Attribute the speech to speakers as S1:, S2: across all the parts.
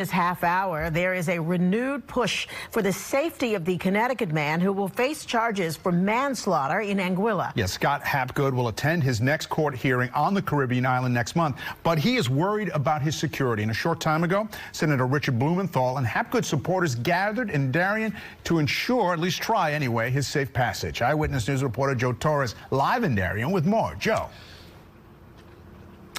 S1: This half hour, there is a renewed push for the safety of the Connecticut man who will face charges for manslaughter in Anguilla.
S2: Yes, Scott Hapgood will attend his next court hearing on the Caribbean island next month, but he is worried about his security. And a short time ago, Senator Richard Blumenthal and Hapgood supporters gathered in Darien to ensure, at least try anyway, his safe passage. Eyewitness News reporter Joe Torres live in Darien with more. Joe.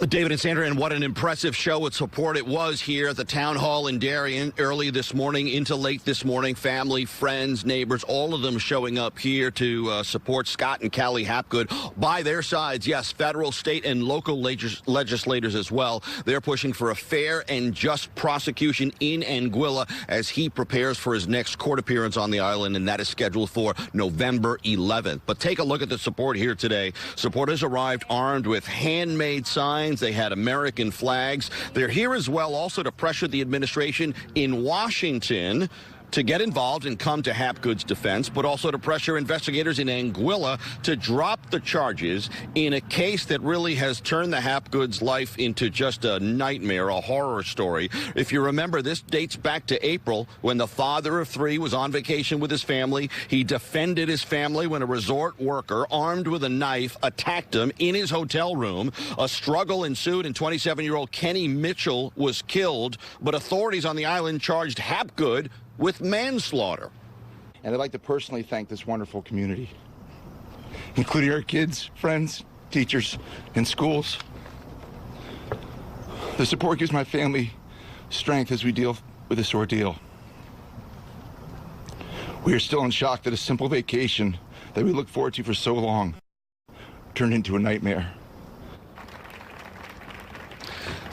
S3: David and Sandra, and what an impressive show of support it was here at the town hall in Darien early this morning into late this morning. Family, friends, neighbors, all of them showing up here to support Scott and Callie Hapgood. By their sides, yes, federal, state, and local legislators as well. They're pushing for a fair and just prosecution in Anguilla as he prepares for his next court appearance on the island, and that is scheduled for November 11th. But take a look at the support here today. Supporters arrived armed with handmade signs. They had American flags. They're here as well also to pressure the administration in Washington to get involved and come to Hapgood's defense, but also to pressure investigators in Anguilla to drop the charges in a case that really has turned the Hapgood's life into just a nightmare, a horror story. If you remember, this dates back to April when the father of three was on vacation with his family. He defended his family when a resort worker armed with a knife attacked him in his hotel room. A struggle ensued and 27-year-old Kenny Mitchell was killed, but authorities on the island charged Hapgood with manslaughter.
S4: And I'd like to personally thank this wonderful community, including our kids, friends, teachers, and schools. The support gives my family strength as we deal with this ordeal. We are still in shock that a simple vacation that we looked forward to for so long turned into a nightmare.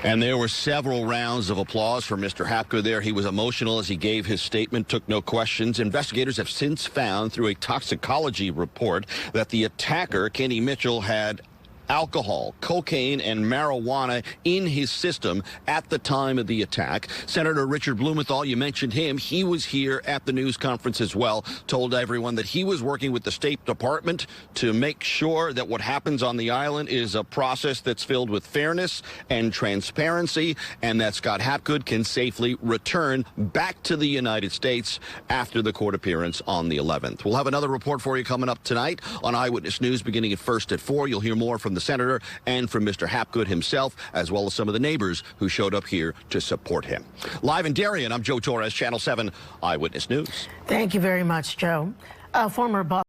S3: And there were several rounds of applause for Mr. Hapgood there. He was emotional as he gave his statement, took no questions. Investigators have since found through a toxicology report that the attacker, Kenny Mitchell, had alcohol, cocaine, and marijuana in his system at the time of the attack. Senator Richard Blumenthal, you mentioned him. He was here at the news conference as well, told everyone that he was working with the State Department to make sure that what happens on the island is a process that's filled with fairness and transparency, and that Scott Hapgood can safely return back to the United States after the court appearance on the 11th. We'll have another report for you coming up tonight on Eyewitness News beginning at 4:00. You'll hear more from the senator and from Mr. Hapgood himself, as well as some of the neighbors who showed up here to support him. Live in Darien, I'm Joe Torres, Channel 7 Eyewitness News.
S1: Thank you very much, Joe. Former boss